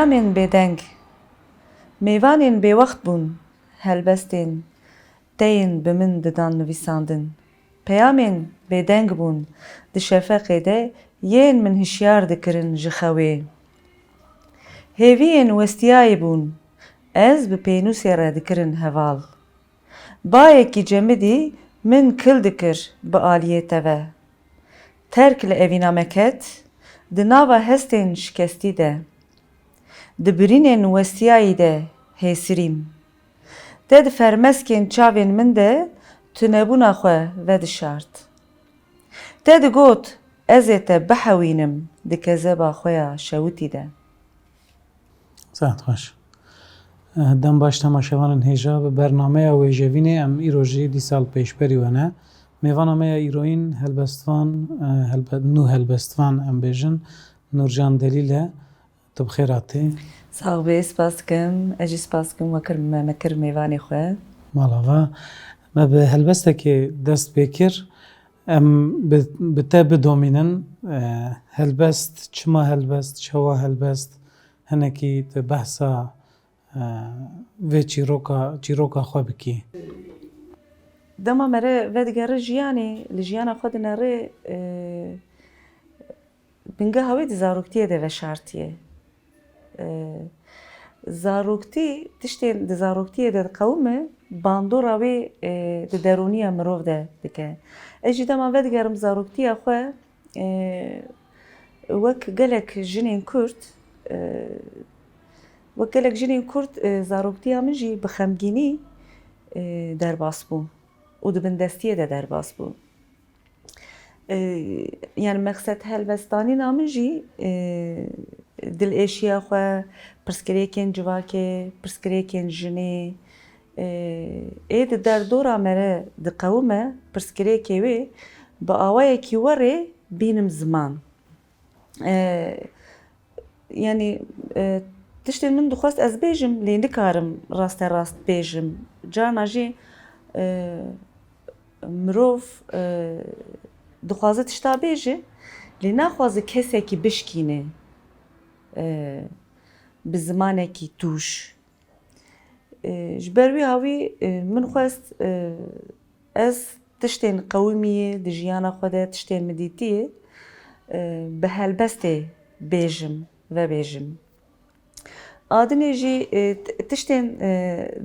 Peyamên bêdeng, mêvanên bêwext bûn, helbestên tên bi min didan nivîsandin. Peyamên bêdeng bûn, di şefeqê de yên min hişyar dikirin ji xewê. Hêviyên westiyayê bûn, ez bi pênûsê re dikirin heval. Bayekî cemidî min kil dikir bi aliyê te ve. Terk li evîna me ket, di nava hestên şikestî de. Di birînên westiyayî de hêsirîm. Te di fermeskên çavên min de tunebûna xwe vedişart. Te digot ez ê te bihewînim di kezeba xwe ya şewitî de. Zat xweş. Dem baş temaşevanên hêja bi bernameya wêjevînê em îro jî dîsal pêşberî we ne. Mêvana me ya îroyîn helbestvan, nû helbestvan em bêjin Nurcan Delîl e. Tu bi xêr hatî. Sağ bê, spas dikim. Ez jî spas dikim me kir mêvanê xwe. Mala ve. Me bi helbestekê dest pê kir. Em bi te bidomînin helbest, çima helbest, çawa helbest hinekî tu behsa vê çîroka xwe bikî. Dema me re vedigerin jiyanê, li jiyana xwe di nerê bingeha wê di zaroktiyê de veşartiye. Zaroktî, tiştên di zaroktiyê de diqewime, bandora wê di derûniya mirov de dike. Ez jî dema vedigerim zaroktiya xwe wek gelek jinên Kurd, wek gelek jinên Kurd zaroktiya min jî bi xemgînî derbas bû û di bindestiyê de derbas bû. Yani meqsed helbestanîna min jî dilêşiya xwe, pirsgirêkên civakê, pirsgirêkên jinê, ê di derdora me re diqewime pirsgirêkê wê bi awayekî werê bînim ziman. Yani tiştên min dixwast ez bêjim lê nikarim rasterast bêjim. Carna jî mirov dixwaze tişta bêje lê naxwaze kesekî bişkîne bi zimanekî tûş. Ji ber wî hawî min xwest ez tiştên qewimiyê di jiyana xwe de tiştên min dîtiyê bi helbestê bêjim vebêjim. Adinê jî tiştên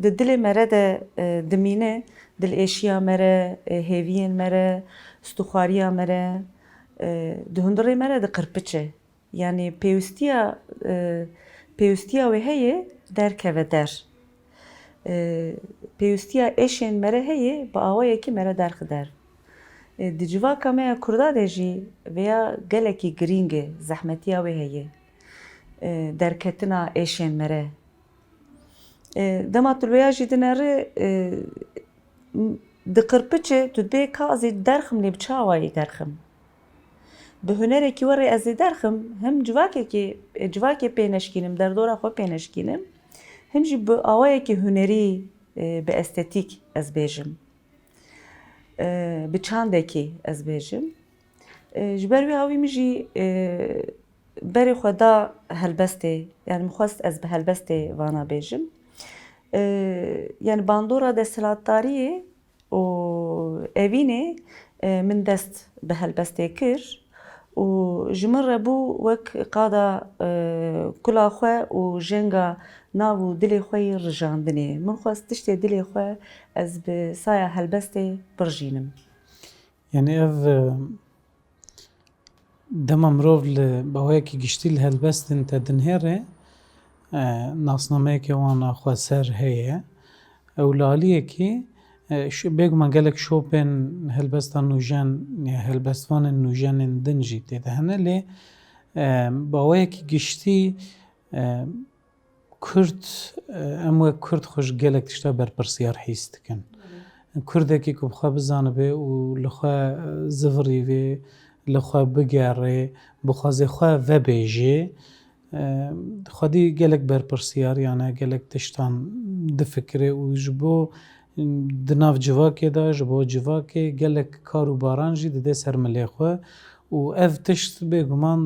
di dilê me re de dimîne, dilêşiya me re, hêviyên me re, stûxwariya me re, di hundirê me re diqirpiçe. Yani pêwîstiya wê heye derkeve der. Pêwîstiya êşên me re heye bi awayekî me re derxider. Di civaka me ya Kurda de jî veya gelekî girîng e zehmetiya wê heye. Derketina êşên me re. Dema tulveya jî di nerê diqirpiçe tu dibê ka ez ê derxim lê bi çawayê derxim. Bi hunerekî werê ez ê derxim hem civakê pêneşkînim, derdora xwe pêneşkînim, hem jî bi awayekî hunerî bi estetîk ez bêjim. Bi çandekî ez bêjim. Ji ber wî hawî min jî berê xwe da helbestê, yani min xwest ez bi helbestê vana bêjim. Yani bandora desthilatdariyê û evînê min dest bi helbestê kir û ji min re bû wek qada kula xwe û jenga nav û dilê xwe yê rijandinê. Min xwest tiştê dilê xwe ez bi saya helbestê birjînim. Yani ev dema mirov li bawayekî giştî li helbestin te dinhêre nasnameyekê wan a xweser heye. Ew li aliyekî bêguman gelek şopên helbesta nûjen ya helbestvanên nûjenên din jî tê de hene lê bawayekî giştî Kurd em wek Kurd xwe ji gelek tişta berpirsiyar hîs dikin. Kurdekî ku bi xwe bizanibe û li xwe zivirîvê, li xwe bigere, bi xwezê xwe vebêje, xwedî gelek berpirsiyar yani gelek tiştan difikire û ji bo di nav civakê de ji bo civakê gelek kar û baran jî dide ser milê xwe û ev tişt bêguman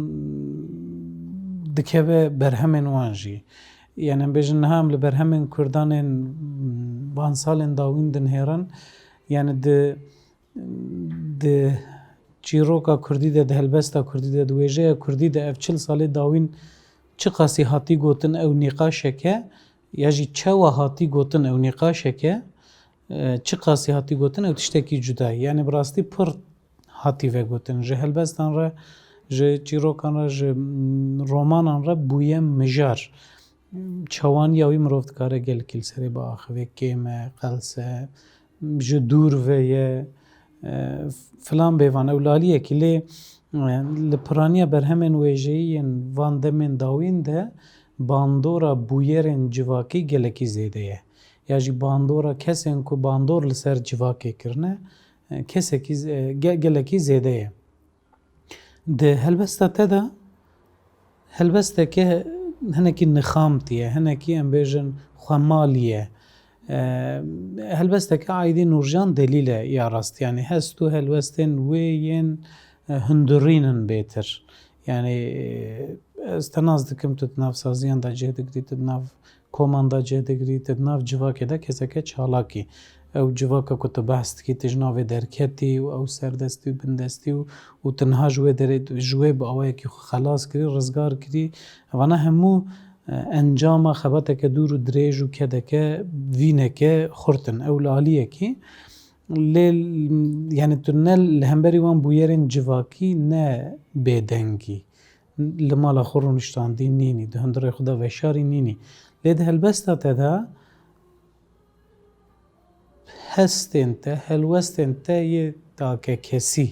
dikeve berhemên wan jî yani em bêjin niha em li berhemên Kurdanên van salên dawîn dinêrin yani di çîroka Kurdî de di helbesta Kurdî de di wêjeya Kurdî de ev 40 salê dawîn çi qasî hatî gotin ew nîqaşek e ya jî çawa hatî gotin ew nîqaşek e çi qasî hatî gotin ew tiştekî cuda ye yani bi rastî pir hatî vegotin ji helbestan re ji çîrokan re ji romanan re bûye mijar çawaniya wî mirov dikare gelekî li serê biaxive kême qelse ji dûr ve ye filan bêvan ew laliyekî lê li piraniya berhemên wêjeyî yên van demên dawîn de bandora bûyerên civakî gelekî zêde ye ya jî bandora kesên ku bandor li ser civakê kirine kesekî gelekî zêde ye. Di helbesta te de helbesteke hinekî nixam tîye hinekî em bêjin xwemalî ye helbesteke Aîdî Nûrjan delîl e ya rast yani hest û helbestên wê yên hundirînin bêtir yani ez te nas dikim tu di nav saziyan de cih digirî tu di nav koman de cih digirî tu di nav civakê de keseke çalakî ew civaka ku tu behs dikî tu ji navê derketî û ew serdestî û bindestî û tu niha ji wê derê ji wê bi awayekî xelas kirî rizgar kirî evana hemû encama xebeteke dûr û dirêj û kedeke vîneke xurtin ew li aliyekî lê yani tu ne li hemberî wan bûyerên civakî ne bêdengî li mala xwe rûniştandî nînî di hundirê xwe de veşarî nînî lê di helbesta te de hestên te helwestên te yê take kesî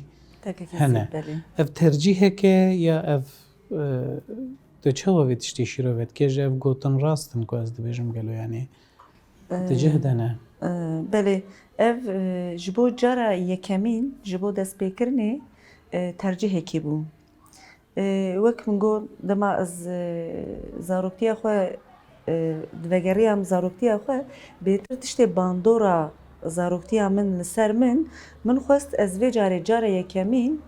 hene ev tercîheke ya ev tu çawa vê tiştî şîrove dikê ji ev gotin rast in ku ez dibêjim gelo yanî tu cih de ne belê ev ji bo cara yekemîn ji bo destpêkirinê tercihekî bû wek min got dema ez zaroktiya xwe di vegeriyam zaroktiya xwe bêtir tiştê bandora zaroktiya min li ser min xwest ez vê carê cara yekemîn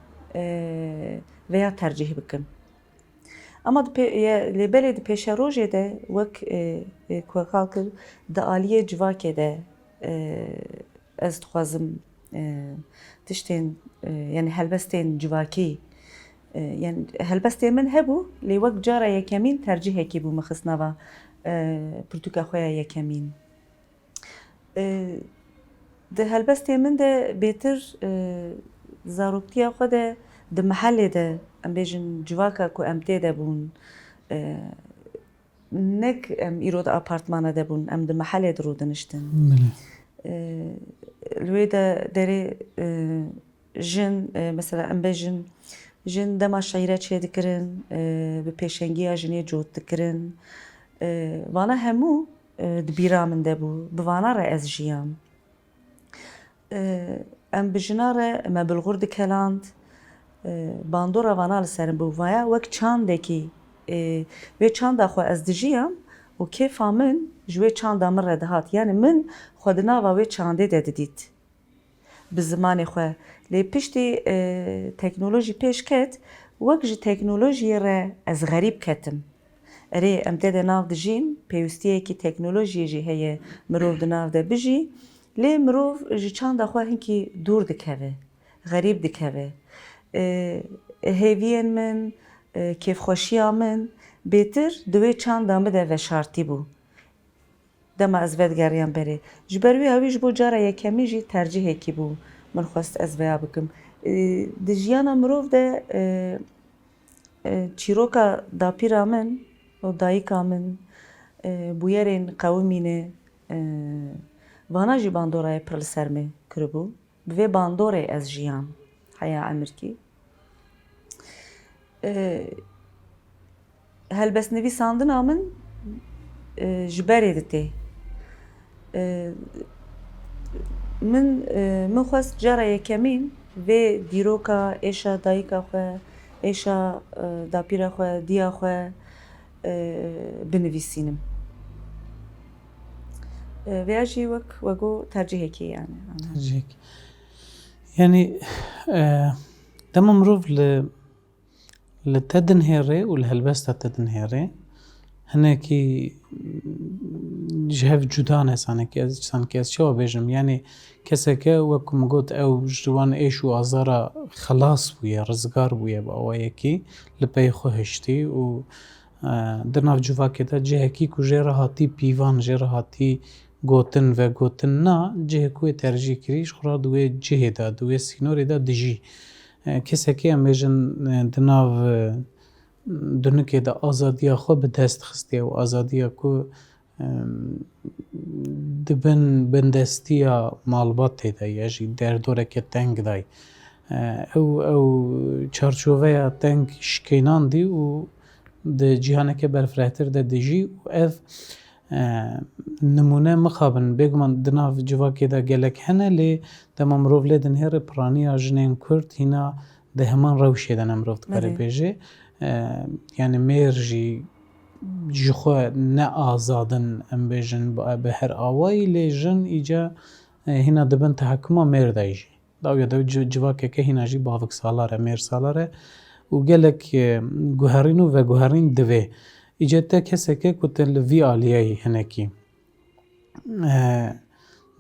veya tercih bikim ama lê belê di pêşerojê de wek ku xal kir di aliyê civakê de ez dixwazim tiştên yani helbestên civakî yani helbestên min hebû lê wek cara yekemîn tercihekî bû min xist nava pirtûka xwe ya yekemîn di helbestên min de bêtir zaroktiya xwe de di mihelê de em bêjin civaka ku em tê de bûn nek em îro di apartmana de bûn em di mihelê de rû diniştin li wê de derê jin mesela em bêjin jin dema şeîre çê dikirin bi pêşengiya jinê cot dikirin vana hemû di bîra min de bû bi vana re ez jiyam em bi jina re me bilgur dikeland bandora vana li serim bû vaya wek çandekî vê çanda xwe ez dijiyam û kêfa min ji wê çanda min re dihat yani min xwe di nava wê çandê de didît bi zimanê xwe lê piştî teknolojî pêş ket wek ji teknolojiyê re ez xerîb ketim erê em tê de nav dijîn pêwîstiyekî teknolojiyê jî heye mirov di nav de bijî lê mirov ji çanda xwe hinkî dûr dikeve xerîb dikeve hêviyên min kêfxweşiya min bêtir di wê çanda min de veşartî bû dema ez vedigeriyam berê ji ber wî hewî ji bo cara yekemîn jî tercihekî bû min xwest ez veya bikim di jiyana mirov de çîroka dapîra min û dayîka min bûyerên qewimînê vana jî bandorayê pir li ser me kiribû bi vê bandorê ez jiyam heya emirkî helbestnivîsandina min ji berê ditê min xwest cara yekemîn vê dîroka êşa dayîka xwe êşa dapîra xwe diya xwe binivîsînim veya jî wek wego tercihekî yani yani dema mirov li لتدن هيري والهلبستا تدن هيري هناكي جهف جدانه سانكي از شو بيجم يعني كسكه وكم قلت او جوان ايش وازارا خلاص ويا رزقار ويا باويكي لبي خوهشتي و درناف جوفا كده جهكي كو جراهاتي بيوان جراهاتي گوتن و گوتن نا جه کوی ترجیح کریش خورا دوی جه دا دوی سینوری دا دجی کسی هم بیجن دناو دنکه دا آزادیا خو به دست خسته و آزادیا کو دبن بندستیا مالبات دا یا جی در دوره که تنگ دای او چارچوبه تنگ شکینان دی و ده جهانه که برفرهتر ده دجی و اف نمونه مخابن بگمان دناف جواکی دا گلک هنه لی دما مروف لیدن هر پرانی جنین کرد هینا ده همان روشی دن امروف دکاره بیجه یعنی میر جی خواه نه آزادن ام بیجن به هر آوائی لی جن ایجا هینا دبن تحکمه میر دایجی داویا دو جواکی که هینا جی باوک سالاره میر سالاره و گلک گوهرینو و گوهرین دوه ایجاده کسی که کتل وی آلیایی هنکی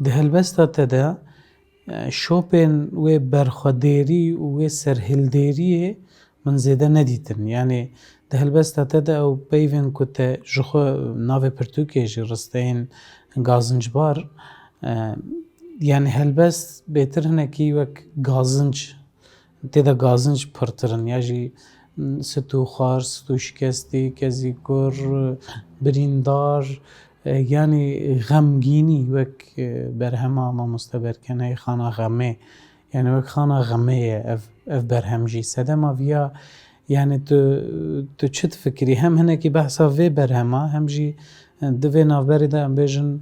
ده هلبستا تدا شوپن و برخداری و سرهلداری من زیده ندیدن یعنی ده هلبستا تدا او بیوین کت جخو ناو پرتوکی جی رستین گازنج بار یعنی هلبست بهتر هنکی وک گازنج تدا گازنج پرترن یا جی ستو خار ستو شکستی کزی کر بریندار یعنی غمگینی وک برهما ما مستبر کنه خانه غمه یعنی وک خانه غمه اف برهمجی سده ما ویا یعنی تو چت فکری هم هنه کی بحثا وی برهما هم جی دوی نافبری ده ام بیجن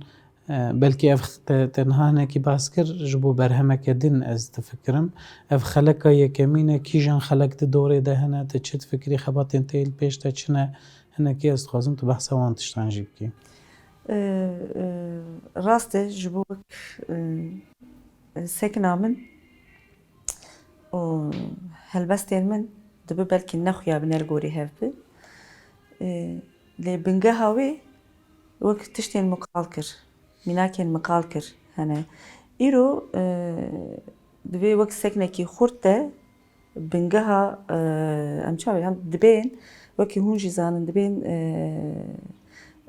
بلکه اف تنها هنه کی بحث کر جبو برهمه کدین از تفکرم اف خلقا یکمینه کی جن خلق دوره ده هنه تو چت فکری خبات انتیل پیش تا چنه هنه کی است خوازم تو بحثا وان تشتان جیب کی راسته جبو سکنه من و هلبستین من دبی بلکه نخویا بنر گوری هف بی لی بنگه هاوی وقت تشتین مقال کر میناکین مقال کر هنه ایرو دبی وقت سکنه کی خورده بنگه ها ام چاوی هم دبین وقتی هونجی زانن دبین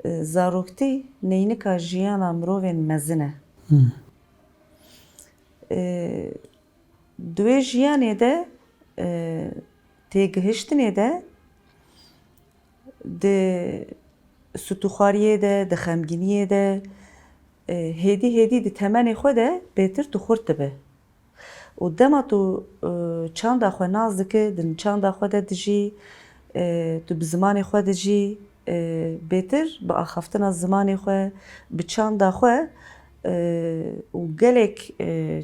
زاروکتی نینکا جیانا مروین مزنه دوی جیانه ده تگهشتنه ده ده ستوخاریه ده خمگینیه ده هدی ده تمنی خوده بهتر تو خورده به و دما تو چند خو نازدکه دن چند خو ده دجی تو بزمان خو دجی بهتر با آخفتن زمان خو به چند خو و گلک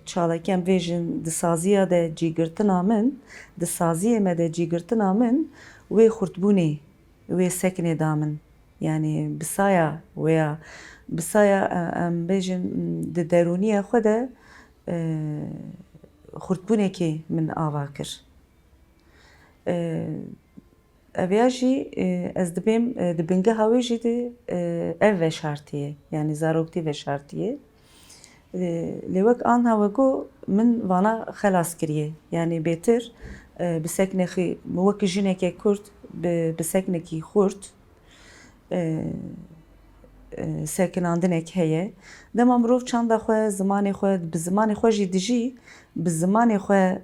چالکیم ویژن دسازیه ده جیگرتنا من دسازیه مده جیگرتنا من وی خورتبونی وی سکنه دامن یعنی بسایا ام ویژن ده درونیه خوده خورتبونه که من آوا کر اویاجی از دبیم دبنگه هاوی جیده ev ve şartiye yani zarokti ve şartiye lewek an havego min vana xelas kiriye yani betir biseknexi wek jineke kurt bisekneki xurt sekinandinek heye dema mirov çanda xwe zimanê xwe bi zimanê xwe jî dijî bi zimanê xwe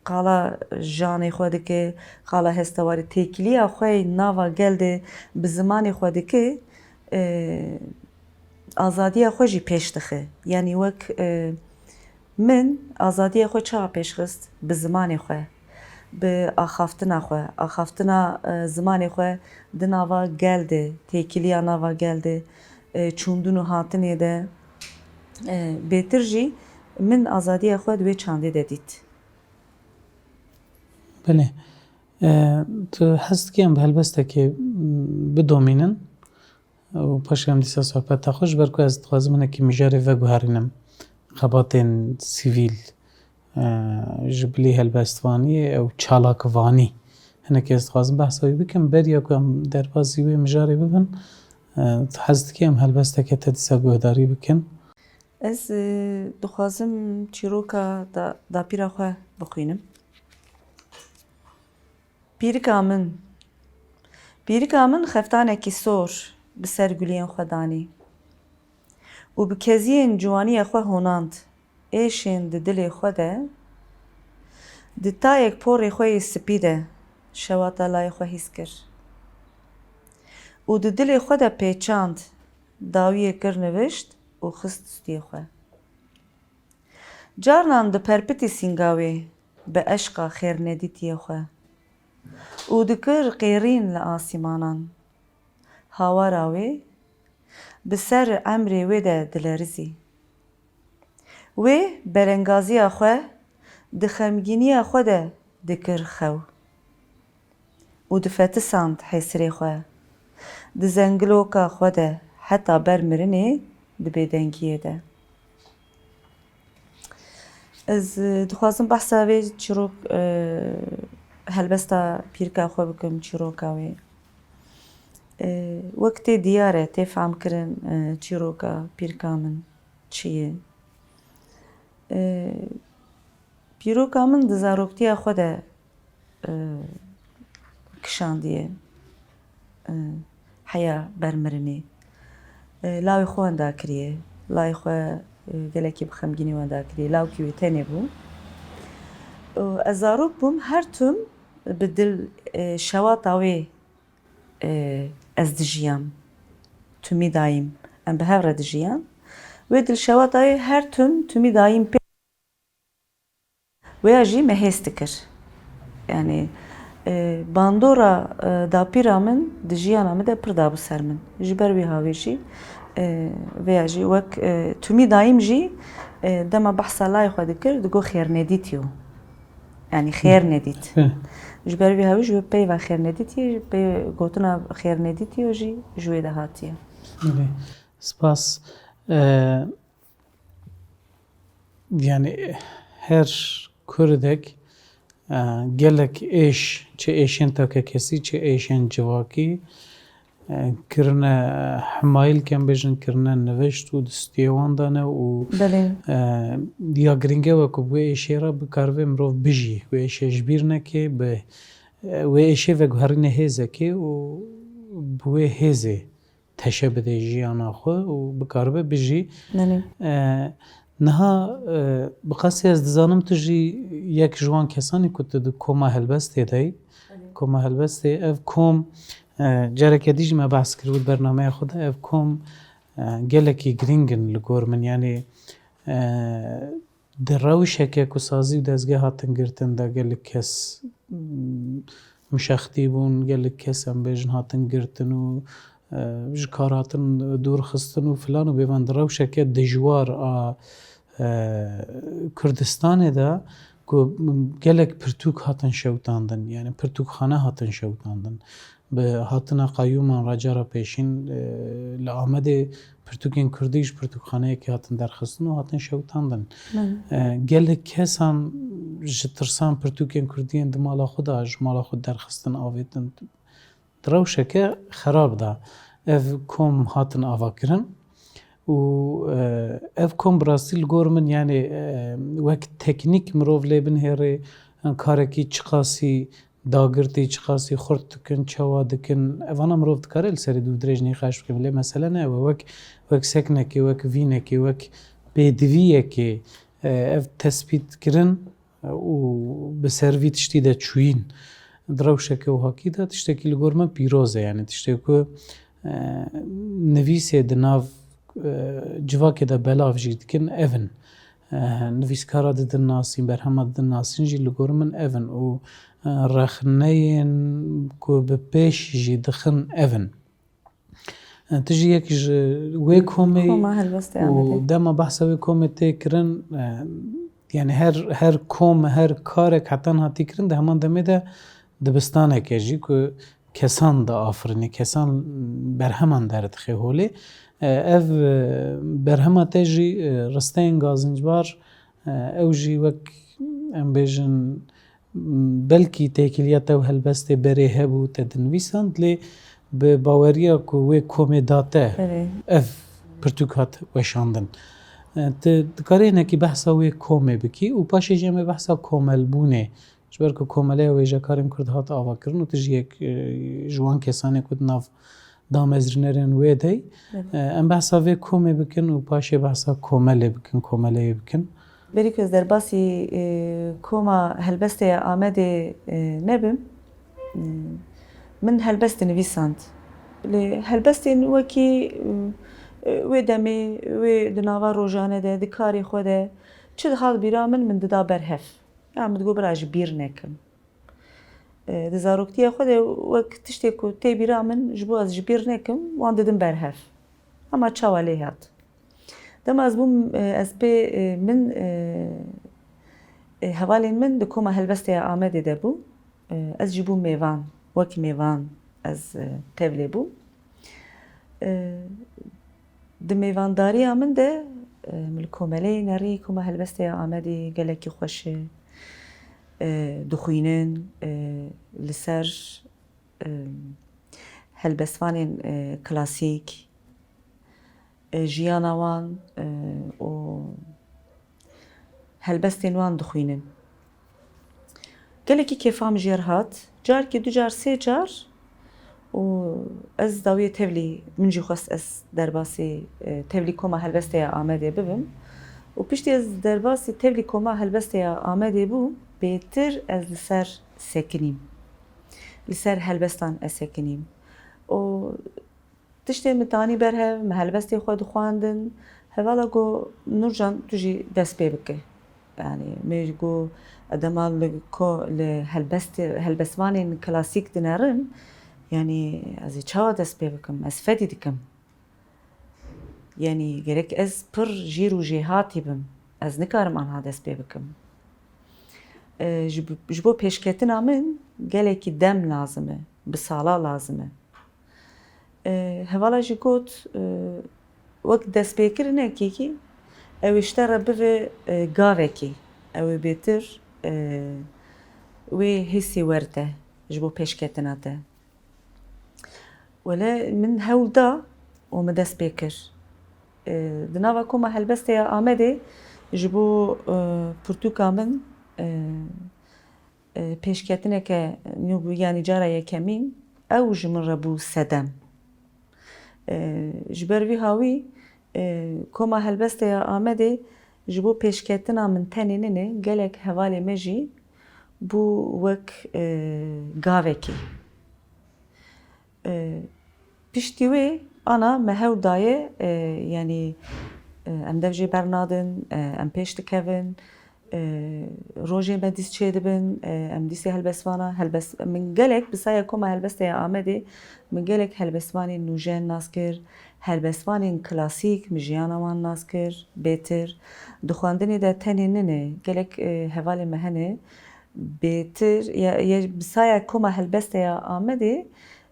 qala janê xwe dike qala hestewarî têkiliya xwe nava gel de bi zimanê xwe dike azadiya xwe jî pêş dixe yanî wek min azadiya xwe çawa pêşxist bi zimanê xwe bi axaftina xwe axaftina zimanê xwe di nava gel de têkiliya nava gel de çûndin û hatinê de bêtir jî min azadiya xwe di wê çandê de dît بله تو هست که ام بهلبسته که بدومینن و پاشه هم دیسا صحبت خوش برکو از خوازمانه که میجاره و گوهرینم خباتین سیویل ji bilî helbestvaniyê ew çalakvanî hinek ez dixwazim behsa wî bikim beriya ku em derbasî wê mijarê bibin hez dike em helbesteke te dîsa guhdarî bikin. Ez dixwazim çîroka dapîra xwe bixwînim. Pîrika min xeftanekî sor bi ser guliyên xwe danî û bi keziyên ciwaniyê xwe honand. Êşên di dilê xwe de di tayek porê xwe yê spî de şewata layê xwe hîs kir û di dilê xwe de pêçand, dawiyê kir nivişt û xist stiyê xwe. Carnan di perpitî sîngawê bi eşqa xêrnedîtiyê xwe û dikir qêrîn li asîmanan. Hawara wê bi ser emrê wê de dilerizî. Wê berengaziya xwe di xemgîniya xwe de dikir xew û difetisand hêsirê xwe. Di zengiloka xwe de heta ber mirinê di bêdengiyê de. Ez dixwazim behsa vê çîrok helbesta pîrika xwe bikim çîroka wê. Wek tê diyar e tê femkirin çîroka pîrika min çi ye. Pîroka min di zaroktiya xwe de kişandiye heya ber mirinê. Lawê xwe wenda kiriye, layê xwe gelekî bi xemgînî wenda kiriye, lawkî wê tenê bû. Ez zarok bûm her tim bi dil şewata wê ez dijiyam. Tumî dayîm em bi hev re dijiyan. Wê dilşewata wê her tim tumî dayîm pê wêya jî me hês dikir. Yani bandora dapîra min di jiyana me de pir dabû ser min. Ji ber wî havê jî vêya jî wek tumî dayîm jî dema behsa layê xwe dikir digo xêrnedîtî yo. Yani xêrnedît. Ji ber vî havî ji peyva xêrnedîtiyê pey gotina xêrnedîtî yo jî ji wê de hatiye. Spas. Yani her Kurdek gelek êş çi êşên takekesî çi êşên civakî kirine hemayîl kem bêjin kirine nivişt û di stiyê wan dane û ya giring e ku wê êşê re bikaribe mirov bijî wê êşê ji bîr neke bi wê êşê veguherîne hêzekê û bi wê hêzê teşe bide jiyana xwe û bikaribe bijî. Niha bi qesdî ez dizanim tu jî yek ji wan kesanî ku tu di koma helbestê de yî. Koma helbestê ev kom careke dî jî me behs kiribû bernameya xwe de ev kom gelekî giring in li gor min yanî di rewşeke ku sazî û dezgeh hatin girtin de gelek kes mişextî bûn, gelek kes em bêjin hatin girtin û ji kar hatin dûr xistin û filan û bêvan di rewşeke dijwar a Kurdistanê de ku gelek pirtûk hatin şewtandin yani pirtûkxane hatin şewtandin. Bi hatina qayyûman racara pêşîn li Amedê pirtûkên Kurdî ji pirtûkxaneyekê hatin derxistin û hatin şewtandin. Gelek kesan ji tirsan pirtûkên Kurdiyên di mala xwe de ji mala xwe derxistin avêtin di rewşeke xerab da. Ev kom hatin avakirin û ev kom bi rastî li gor min yani wek teknîk mirov lê binhêre karekî çi qasî dagirtî çi qasî xurt dikin çawa dikin evana mirov dikare li serê dû dirêj nîqaş bike bilê mesele ne ew wek seknekê wek vînekê wek pêdiviyekê ev tespît kirin û bi ser vî tiştî de çûyîn di rewşeke wihakî de tiştekî li gor min pîroz e yani tiştê ku nivîsê di nav civakê de belav jî dikin evin. Nivîskara didin nasîn berhema didin nasîn jî li gor min evin û rexneyên ku bi pêş jî dixin evin. Tu jî yek ji wê komê û dema behsa wê komê tê kirin yani her kom her karek hetan hatî kirin di heman demê de dibistaneke jî ku kesan da afirîne kesan berheman derdixe holê ev berhema te jî risteyên gazincbar ئەو ژی وەک ئەم بێژن بەلکی تێکیلیەتە و هەلبەستێ بەرێ هەبوو تە دنویساند لێ بە باوەریە و وێ کۆمێداتە ئەف پرتوک هات وەشاندن دکارێنێکی بەحسا وێ کۆمێ بکی و پاشێ ژێمێ بەحسا کۆمەلبوونێ ژبەر کە کۆمەلەیە وێژەکاریم کرد هات ئاواکردن و تژیەک ژوان کێسانێک وت ناو دامەزرنەرێن وێ دەی ئەم بەحسا وێ کۆمێ بکن و پاشێ بەحسا کۆمەلێ بکن کۆمەلەیە بکن بەری کەس دەرباسی کۆما هەلبەستەیە ئامادێ نەبم من هەلبەستە نویساند لێ هەلبەستێن وەکی وێ دەمێ وێ دناوا ڕۆژانەدە دکاری خۆدە چ هاات بیرا من ددا بەرهەف یا مدگۆ براژ بیر نەکەم دزارۆکتیە خۆدە وەک تشتێک و تێبیرا من ji bo ez ji bîr nekim wan didim berhev ama çawa lê hat dema ez bûm ez pê min hevalên min di koma helbesteya Amedê de bû ez jî bûm mêvan wekî mêvan ez tev lê bûm di mêvandariya min de li komeleyê nerî koma helbesteya Amedê gelekî xweş e dixwînin li ser helbestvanên klasîk jiyana wan û helbestên wan dixwînin gelekî kêfa min jî hat carkî du car sê car û ez dawiyê tevlî min jî xwest ez derbasî tevlî koma helbesteya Amedê bibim û piştî ez derbasî tevlî koma helbesteya Amedê bûm bêtir ez li ser sekinîm li ser helbestan ez sekinîm û tiştê min tanî berhev me helbestê xwe dixwandin hevala got Nurcan tu jî dest pê bike yani me got dema li helbestvanên klasîk dinerin yani ez ê çawa dest pê bikim ez fedî dikim yani gerek ez pir jîr û jêhatî bim ez nikarim anha dest pê bikim ji bo pêşketina min gelekî dem lazim e bi sala lazim e hevala jî got wek destpêkirinekekî ew ê ji te re bive gavekî ew ê bêtir wê hîsê werde ji bo pêşketina te wele min hewl da û min dest pê kir di nava koma helbesteya Amedê ji bo pirtûka min pêşketineke nû bû yanî cara yekemîn ew ji min re bû sedem ji ber vî hawî koma helbesteya Amedê ji bo pêşketina min tenê ninê gelek hevalê me jî bû wek gavekî piştî wê ana me hewl daye yanî em dev jê bernadin em pêş dikevin rojê me dîst çê dibin em dîsê helbestvana min gelek bi saya koma helbesteya Amedê min gelek helbestvanên nûjen nas kir helbestvanên klasîk min jiyana wan nas kir bêtir di xwendinê de tenê ninê gelek hevalê me hene bêtir bi saya koma helbesteya Amedê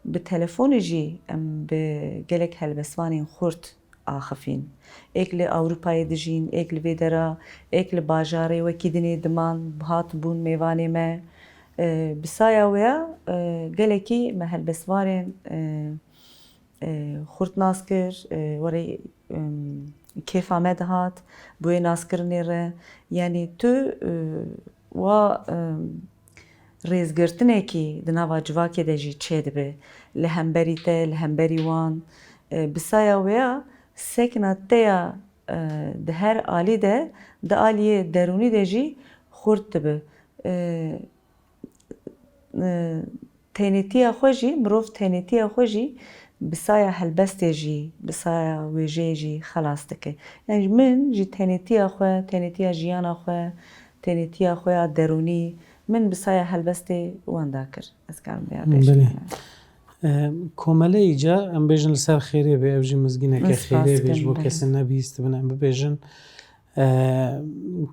bi telefonê jî em bi gelek helbestvanên xurt axifîn êk li Ewropayê dijîn êk li vê dera êk li bajarê wekî dinê diman hatibûn mêvanê me bi saya wê ya gelekî me helbestvarên xurt nas kir werê kêfa me dihat bi wê naskirinê re yanî tu wa rêzgirtinekî di nava civakê de jî çê dibe li hemberî te li hemberî wan bi saya wê ya sekina te ya di her alî de di aliyê derûnî de jî xurt dibe tenêtiya xwe jî mirov tenêtiya xwe jî bi saya helbestê jî bi saya wêjeyê jî xelas dike yani min jî tenêtiya xwe tenêtiya jiyana xwe tenêtiya xwe ya derûnî min bi saya helbestê wenda kir ez karim vêya pêş کۆمەلەی جا ئەم بێژن لەسەر خێرێ بێ ئەو ژی مزگینێکی خێرێ بێژ بۆ کەسە نەبیست بن ئەم ببێژن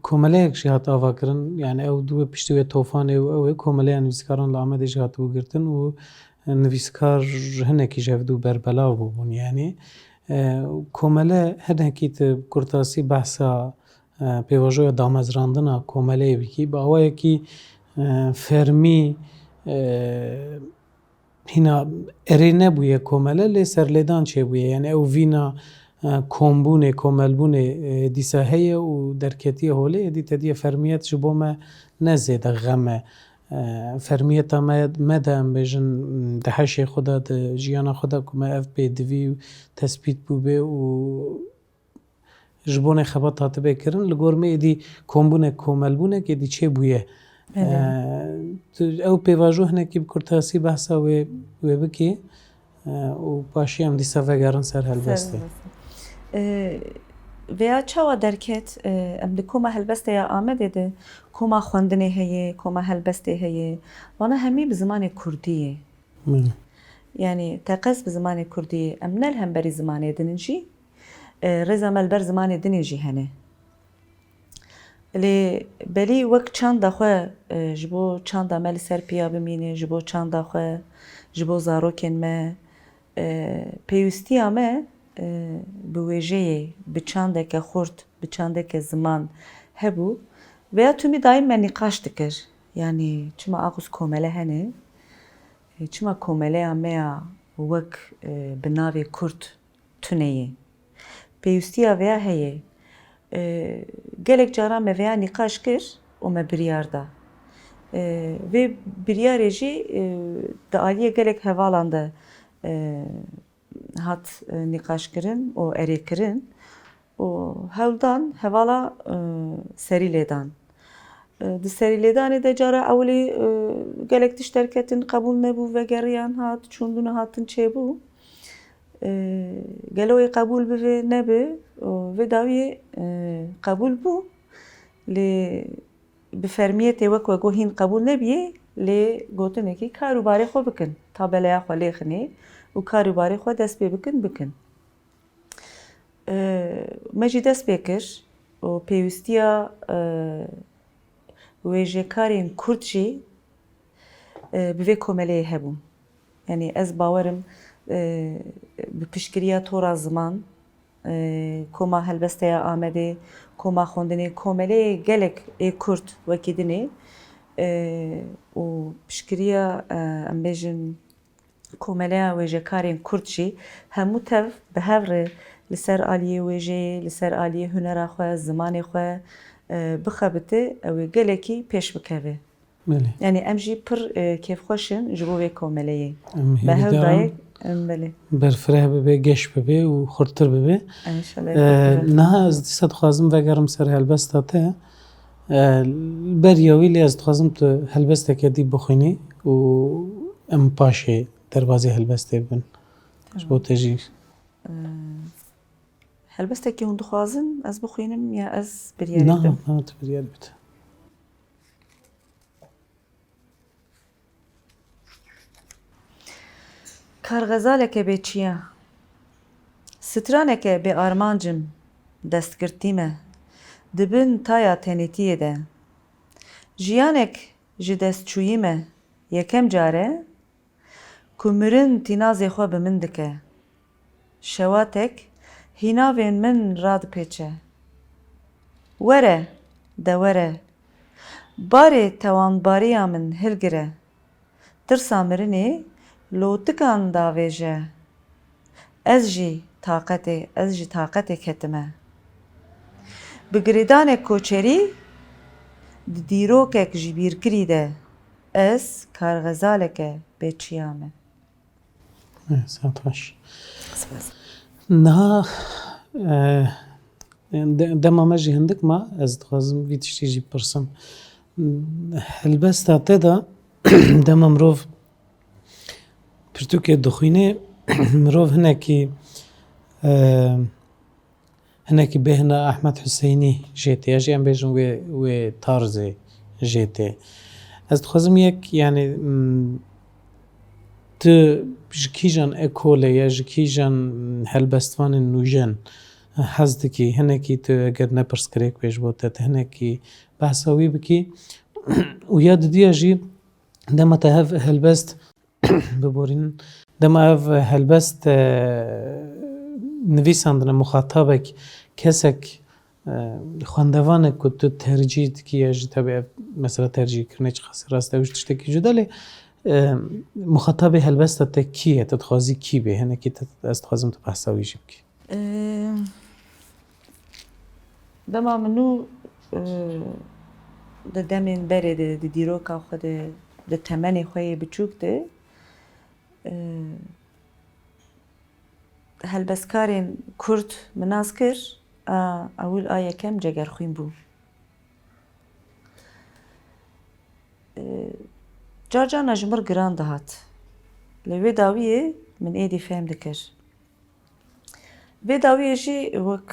کۆمەلەیەکشی هات ئاواکردن یعنی ئەو دووە پشتوێ تۆفانێ و ئەوەی کۆمەلەیان نویسکاران لە ئامادەژ هاتووەگرتن و نویسکار هەنێکی ژەفد و بەربەلاو بوو بوون یعنی کۆمەلە هەنێکیت کورتاسی بەحسا pêvajoya damezrandina komeleyê bikî bi awayekî fermî hîna erê nebûye komele lê serlêdan çêbûye yani ew vîna kombûnê komelbûnê dîsa heye û derketiye holê êdî te diye fermiyet ji bo me ne zêde xem e fermiyeta me de em bêjin di heşê xwe de di jiyana xwe de ku me ev pêdivî û tespît bûbê û ji bonê xebat hatibe kirin li gor me êdî kombûnek komelbûnek êdî çêbûye ew pêvajo hinekî bi kurtasî behsa wê bikî û paşî em dîsa vegerin ser helbestê. Veya çawa derket em di koma helbestê ya Amedê de koma xwendinê heye, koma helbestê heye wana hemî bi zimanê Kurdî ye. Yani teqez bi zimanê Kurdî ye em ne li hemberî zimanê din jî rêza me li ber zimanê dinê jî hene. Lê belî wek çanda xwe ji bo çanda me li ser piya bimîne, ji bo çanda xwe, ji bo zarokên me pêwîstiya me bi wêjeyê, bi çandeke xurt, bi çandeke ziman hebû veya tûmî dayîm me nîqaş dikir. Yani çima aqûz komele hene, çima komeleya me ya wek bi navê Kurd tune ye. Pêwîstiya veya heye. Gelek caran me veya nîqaş kir û me biryar da. Vê biryarê jî di aliyê gelek hevalan de hat nîqaşkirin û erêkirin û hewldan hevala serî lêdan. Di serî lêdanê de cara ewlê gelek tişt derketin qebûl nebû vegeriyan hat, çûndûna hatin çêbû. Gelo wê qebûl bibe nebe vê dawiyê qebûl bû lê bi fermiyetê wek we got hîn qebûl nebiye lê gotinekî kar û barê xwe bikin. Tabeleya xwe lêxine û kar û barê xwe dest pê bikin. Me jî dest pê kir û pêwîstiya wêjekarên Kurd jî bi vê komeleyê hebûn. Yani ez bawerim bi piştgiriya tora ziman koma helbestê ya Amedê, koma xwendinê, komeleyê gelek ê Kurd wekî dinê û piştgiriya em bêjin komeleya wêjekarên Kurd jî hemû tev bi hev re li ser aliyê wêjeyê, li ser aliyê hunera xwe, zimanê xwe bixebite ew ê gelekî pêş bikeve. Yani em jî pir kêfxweşin ji bo vê komeleyê. Bi hev dayek berfireh bibe, geş bibe û xurtir bibe. Niha ez dîsa dixwazim vegerim ser helbesta te beriya wî lê ez dixwazim tu helbesteke dî bixwînî û em paşê derbasî helbestê bibin. Ji bo te jî helbestekî hûn dixwazin ez bixwînim ya ez biryarê bidim? Na tu biryar bide. Karxezaleke bêçiya Straneke bê armancim destgirtî me dibin taya tenêtiyê de. Jiyanek ji destçûyî me yekem care ku mirin tînazê xwe bi min dike. Şewatek hînavên min radipêçe. Were de were barê tewanbariya min hilgire. Tirsa mirinê lotikan davêje. Ez jî taqetê ketime. Bi girêdanek koçerî di dîrokek ji bîrkirî de ez karxezaleke bêçiya me. Niha dema me jî hindik ma ez dixwazim vî tiştî jî pirsim. Helbesta te de dema mirov pirtûkê dixwîne mirov hinekî bêhna Ehmed Hüseynî jê tê ya jî em bêjin wê tarzê jê tê. Ez dixwazim yek yani tu ji kîjan ekolê ya ji kîjan helbestvanên nûjen hez dikî hinekî tu eger ne pirsgirêk bê ji bo te hinekî behsa wî bikî û ya didiya jî dema te hev helbest biborînin dema ev helbest nivîsandine muxatabek kesek خواندەوانێک کو تو تەرجیت کیە ji tevê mesela tercîkirine çi xasî rast ew ji tiştekî cuda lê muxatabê helbesta te kî ye? Te dixwazî kî bê? Hinekî te ez dixwazim tu behsa wî jî bikî. Dema min û di demên berê de di dîroka xwe de di temenê xwe yê biçûk de helbestkarên Kurd min nas kir ewil a yekem cegerxwîn bû. Car carna ji mir giran dihat. Li vê dawiyê min êdî fêm dikir. Vê dawiyê jî wek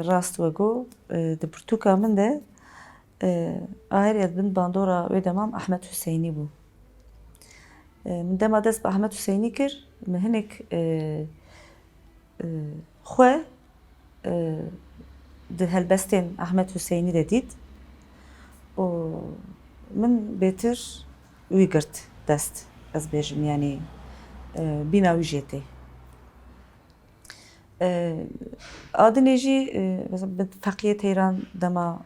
rast vego di pirtûka min de ahêriya bin bandora wê demam Ehmed Hüseynî bû. Min dema dest bi Ehmed Hüseynî kir, min hinek xwe di helbestên Ehmed Hüseynî de dît û min bêtir wî girt dest ez bêjim yanî bîna wî jê tê. Adinê jî bi Feqiyê Teyran dema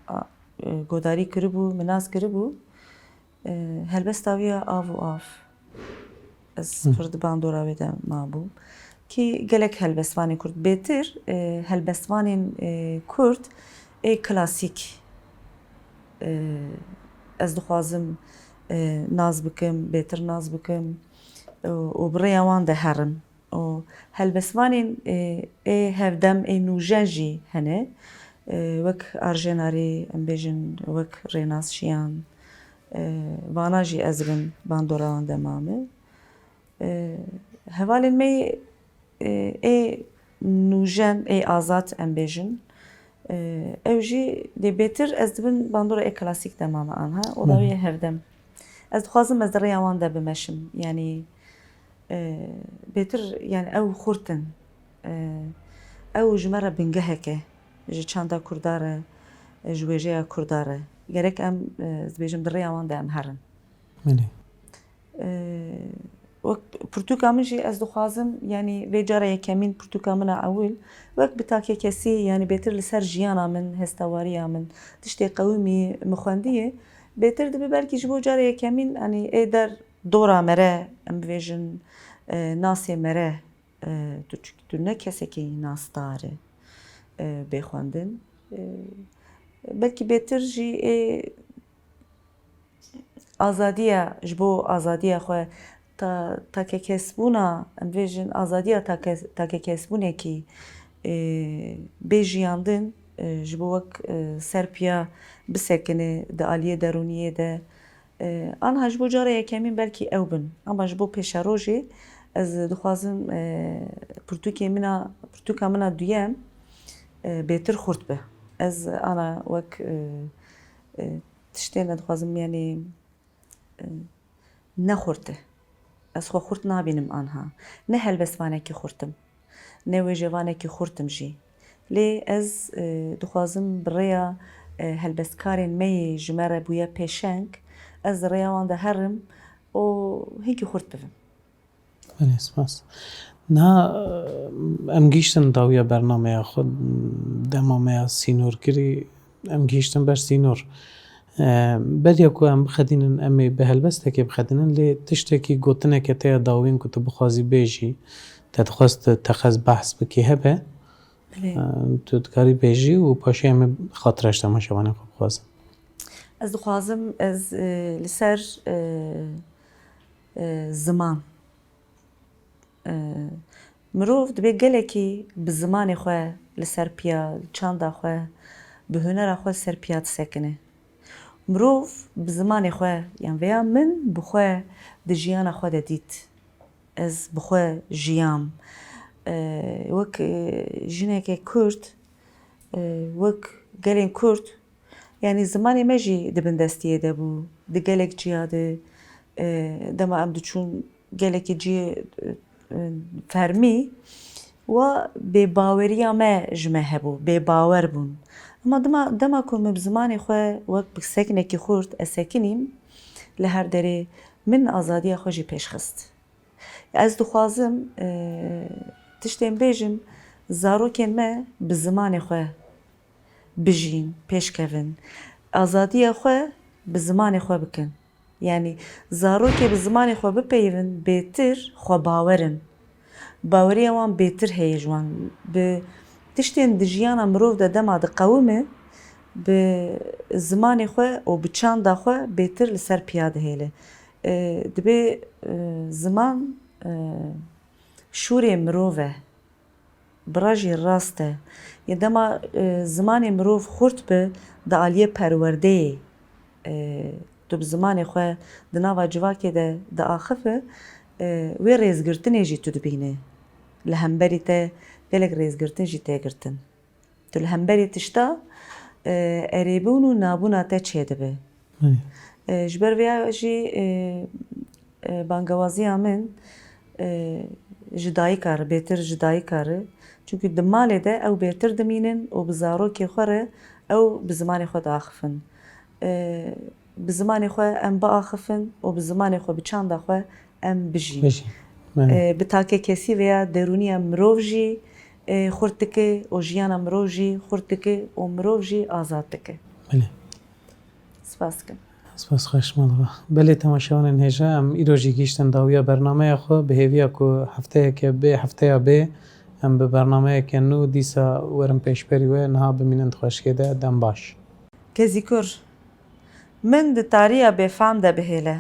godarî kiribû, min nas kiribû helbesta wî ya av û av. Ez pir di bandora wê de mabûm ki gelek helbestvanên Kurd bêtir helbestvanên Kurd ê klasîk ez dixwazim naz bikim, bêtir naz bikim û bi rêya wan de herin. û helbestvanên ê hevdem ê nûjen jî hene wek Arjenarê em bêjin wek Rênaz Şiyan vana jî ez bin bandora wan de mame. Hevalên me ê nûjen ê azad em bêjin ew jî dê bêtir ez dibin bandora ê klasîk de mame anha o da wê hevdem. Ez dixwazim ez di rêya wan de bimeşim yanî bêtir yani ew xurtin ew ji me re bingehek e ji çanda Kurdar e ji wêjeya Kurdar e gerek em ez dibêjim di rêya wan de em herin. Wek pirtûka min jî ez dixwazim yanî vê cara yekemîn pirtûka min a ewil wek bi takê kesî yanî bêtir li ser jiyana min hestewariya min tiştê qewimî min xwendiye bêtir dibe belkî ji bo cara yekemîn yanî ê der dora me re em bibêjin nasê me re tu ne kesekî nasdar e bê xwendin belkî bêtir jî ê azadiya ji bo azadiya xwe takekesbûna em bêjin azadiya takekesbûnekî bê jiyandin ji bo wek serpiya bisekine di aliyê derûniyê de anha ji bo cara yekemîn belkî ew bin ama ji bo pêşerojê ez dixwazim pirtûka min a duyem bêtir xurt be. Ez ana wek tiştê nedixwazim yanî nexurt e. Ez xwe xurt nabînim anha. Ne helbestvanekî xurtim, ne wêjevanekî xurtim jî. Lê ez dixwazim bi rêya helbestkarên me yê ji me re bûye pêşeng ez di rêya wan de herim û hinkî xurt bibim. Spas. Na em gîştin dawiya bernameya xwe dema me ya sînorkirî em gîştin ber sînor. Beriya ku em bixedînin em ê bi helbestekê bixedînin lê tiştekî gotineke te ya dawiyên ku tu bixwazî bêjî te dixwast te xez behs bikî hebe tu dikarî bêjî û paşê em ê xatiraj temaşevanê xwe bixwazin. Ez dixwazim ez li ser ziman mirov dibe gelekî bi zimanê xwe li ser piya çanda xwe bi hunera xwe ser piya disekine. Mirov bi zimanê xwe yan veya min bi xwe di jiyana xwe de dît. Ez bi xwe jiyam. Wek jinekê Kurd wek gelên Kurd yanî zimanê me jî di bin destiyê de bû. Di gelek ciya de dema em diçûn gelekî ciyê fermî wa bêbaweriya me ji me hebû. Bêbawer bûn. Ama dema ku min bi zimanê xwe wek bi sekinekî xurt ez sekinîm li her derê min azadiya xwe jî pêşxist. Ez dixwazim tiştên bêjim zarokên me bi zimanê xwe bijîn, pêşkevin, azadiya xwe bi zimanê xwe bikin. Yani zarokê bi zimanê xwe bipeyivin, bêtir xwebawer in. Baweriya wan bêtir heye ji wan. Bi tiştên di jiyana mirov de dema diqewime, bi zimanê xwe û bi çanda xwe bêtir li ser piya dihêle. Dibe ziman şûrê mirov e, bira jî rast e. Ya dema zimanê mirov xurt bi di aliyê perwerdeyê. Tu bi zimanê xwe di nava civakê de diaxife, wê rêzgirtinê jî tu dibînî. Li hemberî te gelek rêzgirtin jî tê girtin. Tu li hemberî tişta erêbûn û nabûna te çêdibe. Ji ber vêya jî bangewaziya min ji dayîka re, bêtir ji dayîka re. Çünkü di malê de ew bêtir dimînin û bi zarokê xwe re ew bi zimanê xwe diaxifin. Bi zimanê xwe em biaxifin û bi zimanê xwe bi çanda xwe em bijîn. Bi takekesî veya derûniya mirov jî xurt dike û jiyana mirov jî xurt dike û mirov jî azad dike. Spas dikim. Spas xweş malva. Belê temaşewanên hêja em îro jî gîştin dawiya bernameya xwe bi hêviya ku hefteyeke bê hefteya bê em bi bernameyeke nû dîsa werin pêşberî we niha bimînin xweşikê de dem baş. Kezî kur, min di tariya bêfam de bihêle.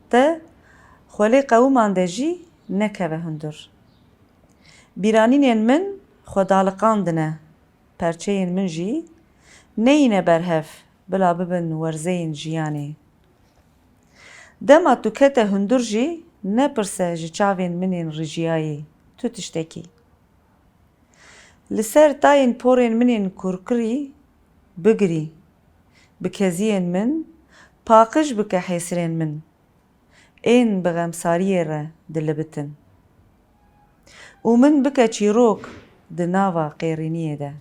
Te xwelê qewûman de jî nekeve hundir. Bîranînên min xwedaliqandine, perçeyên min jî neyîne berhev bila bibin werzeyên jiyanê. Dema tu kete hundir jî nepirse ji çavên min ên rijiyayê, tu tiştekî. Li ser tayên porên min ên kurkirî bigirî, bi keziyên min paqij bike hêsirên min. Ên bi xemsariyê re dilibitin. û min bike çîrok di nava qêrîniyê de.